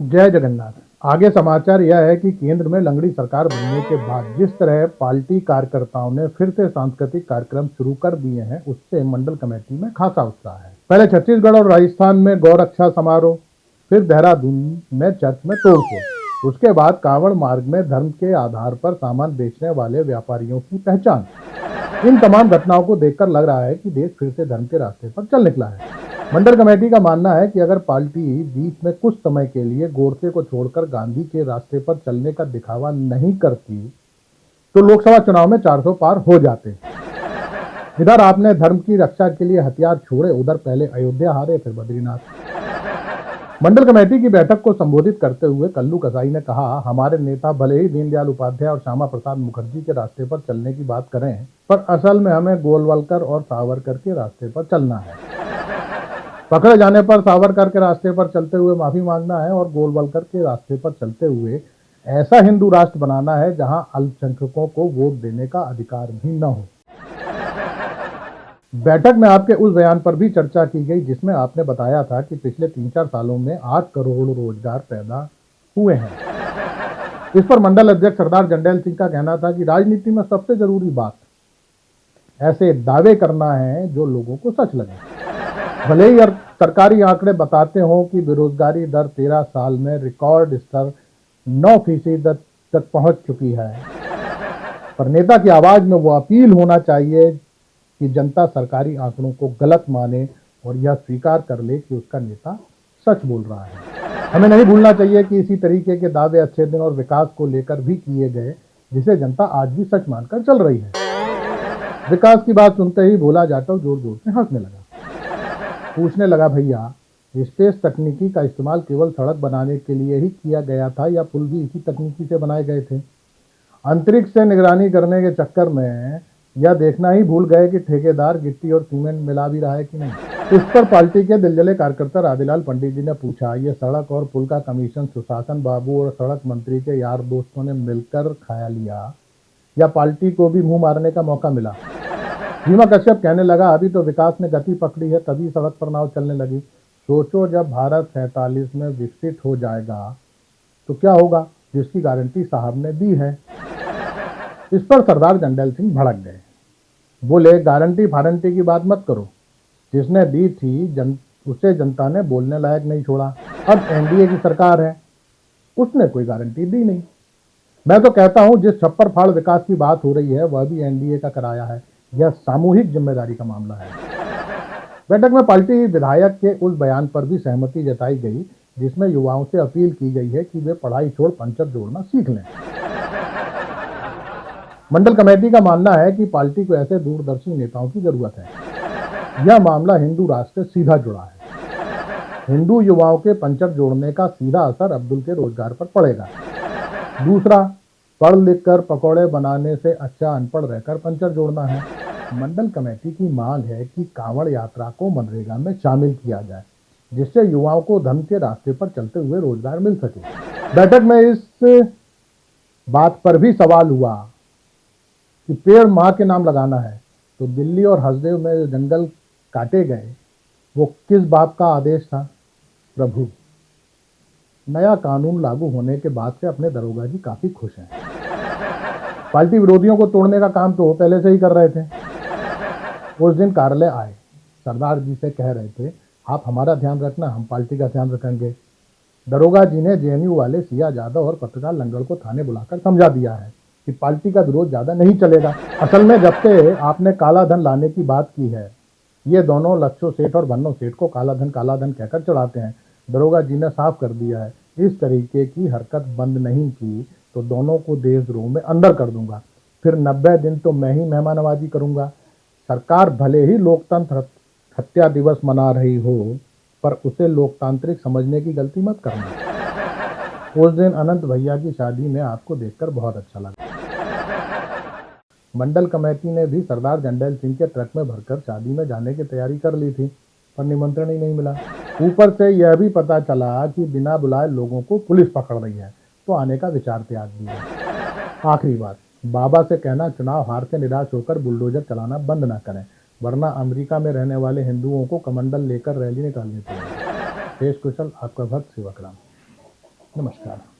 जय जगन्नाथ। आगे समाचार यह है कि केंद्र में लंगड़ी सरकार बनने के बाद जिस तरह पार्टी कार्यकर्ताओं ने फिर से सांस्कृतिक कार्यक्रम शुरू कर दिए हैं, उससे मंडल कमेटी में खासा उत्साह है। पहले छत्तीसगढ़ और राजस्थान में गौरक्षा समारोह, फिर देहरादून में चर्च में तोड़फोड़, उसके बाद कांवड़ मार्ग में धर्म के आधार पर सामान बेचने वाले व्यापारियों की पहचान। इन तमाम घटनाओं को देखकर लग रहा है कि देश फिर से धर्म के रास्ते पर चल निकला है। मंडल कमेटी का मानना है कि अगर पार्टी बीच में कुछ समय के लिए गोडसे को छोड़कर गांधी के रास्ते पर चलने का दिखावा नहीं करती, तो लोकसभा चुनाव में 400 पार हो जाते। इधर आपने धर्म की रक्षा के लिए हथियार छोड़े, उधर पहले अयोध्या हारे फिर बद्रीनाथ। मंडल कमेटी की बैठक को संबोधित करते हुए कल्लू कसाई ने कहा, हमारे नेता भले ही दीनदयाल उपाध्याय और श्यामा प्रसाद मुखर्जी के रास्ते पर चलने की बात करें, पर असल में हमें गोलवलकर और सावरकर के रास्ते पर चलना है। पकड़े जाने पर सावरकर के रास्ते पर चलते हुए माफी मांगना है और गोलवलकर के रास्ते पर चलते हुए ऐसा हिंदू राष्ट्र बनाना है जहां अल्पसंख्यकों को वोट देने का अधिकार भी न हो। बैठक में आपके उस बयान पर भी चर्चा की गई जिसमें आपने बताया था कि पिछले 3-4 सालों में 8 करोड़ रोजगार पैदा हुए हैं। इस पर मंडल अध्यक्ष सरदार जंडेल सिंह का कहना था कि राजनीति में सबसे जरूरी बात ऐसे दावे करना है जो लोगों को सच लगे। भले ही सरकारी आंकड़े बताते हो कि बेरोजगारी दर 13 साल में रिकॉर्ड स्तर 9% तक पहुंच चुकी है, पर नेता की आवाज में वो अपील होना चाहिए कि जनता सरकारी आंकड़ों को गलत माने और यह स्वीकार कर ले कि उसका नेता सच बोल रहा है। हमें नहीं भूलना चाहिए कि इसी तरीके के दावे अच्छे दिन और विकास को लेकर भी किए गए, जिसे जनता आज भी सच मानकर चल रही है। विकास की बात सुनते ही भोला जाटव जोर जोर से हंसने लगा। पूछने लगा, भैया स्पेस तकनीकी का इस्तेमाल केवल सड़क बनाने के लिए ही किया गया था या पुल भी इसी तकनीकी से बनाए गए थे? अंतरिक्ष से निगरानी करने के चक्कर में यह देखना ही भूल गए कि ठेकेदार गिट्टी और सीमेंट मिला भी रहा है कि नहीं। इस पर पार्टी के दिलजले कार्यकर्ता राधेलाल पंडित जी ने पूछा, यह सड़क और पुल का कमीशन सुशासन बाबू और सड़क मंत्री के यार दोस्तों ने मिलकर खाया लिया या पार्टी को भी मुंह मारने का मौका मिला? भीमा कश्यप कहने लगा, अभी तो विकास ने गति पकड़ी है तभी सड़क पर नाव चलने लगी। सोचो जब भारत 47 में विकसित हो जाएगा तो क्या होगा, जिसकी गारंटी साहब ने दी है। इस पर सरदार जंडेल सिंह भड़क गए। बोले, गारंटी फारंटी की बात मत करो, जिसने दी थी उसे जनता ने बोलने लायक नहीं छोड़ा। अब एनडीए की सरकार है, उसने कोई गारंटी दी नहीं। मैं तो कहता हूं जिस छप्पर फाड़ विकास की बात हो रही है वह भी एनडीए का कराया है। यह सामूहिक जिम्मेदारी का मामला है। बैठक में पार्टी विधायक के उस बयान पर भी सहमति जताई गई जिसमें युवाओं से अपील की गई है कि वे पढ़ाई छोड़ पंचर जोड़ना सीख लें। मंडल कमेटी का मानना है कि पार्टी को ऐसे दूरदर्शी नेताओं की जरूरत है। यह मामला हिंदू राष्ट्र से सीधा जुड़ा है। हिंदू युवाओं के पंचर जोड़ने का सीधा असर अब्दुल के रोजगार पर पड़ेगा। दूसरा, पढ़ लिख कर पकौड़े बनाने से अच्छा अनपढ़ रहकर पंचर जोड़ना है। मंडल कमेटी की मांग है कि कांवड़ यात्रा को मनरेगा में शामिल किया जाए, जिससे युवाओं को धर्म के रास्ते पर चलते हुए रोजगार मिल सके। बैठक में इस बात पर भी सवाल हुआ कि पेड़ मां के नाम लगाना है, तो दिल्ली और हसदेव में जो जंगल काटे गए वो किस बाप का आदेश था? प्रभु। नया कानून लागू होने के बाद से अपने दरोगा जी काफी खुश हैं। पार्टी विरोधियों को तोड़ने का काम तो वो पहले से ही कर रहे थे। उस दिन कार्यालय आए, सरदार जी से कह रहे थे, आप हमारा ध्यान रखना, हम पार्टी का ध्यान रखेंगे। दरोगा जी ने जेएनयू वाले सिया यादव और पत्रकार लंगड़ को थाने बुलाकर समझा दिया है कि पार्टी का विरोध ज्यादा नहीं चलेगा। असल में जब से आपने काला धन लाने की बात की है, ये दोनों लच्छो सेठ और भन्नो सेठ को काला धन कहकर चढ़ाते हैं। दरोगा जी ने साफ कर दिया है, इस तरीके की हरकत बंद नहीं की तो दोनों को देशद्रोह में अंदर कर दूंगा। फिर 90 दिन तो मैं ही मेहमानवाजी करूंगा। सरकार भले ही लोकतंत्र हत्या दिवस मना रही हो, पर उसे लोकतांत्रिक समझने की गलती मत करना। उस दिन अनंत भैया की शादी में आपको देखकर बहुत अच्छा लगा। मंडल कमेटी ने भी सरदार जंडेल सिंह के ट्रक में भरकर शादी में जाने की तैयारी कर ली थी, पर निमंत्रण ही नहीं मिला। ऊपर से यह भी पता चला कि बिना बुलाए लोगों को पुलिस पकड़ रही है, तो आने का विचार त्याग दिया। आखिरी बात, बाबा से कहना चुनाव हार से निराश होकर बुलडोजर चलाना बंद ना करें, वरना अमेरिका में रहने वाले हिंदुओं को कमंडल लेकर रैली निकालनी पड़ेगी। शेष कुशल आपका भक्त शिवकराम। नमस्कार।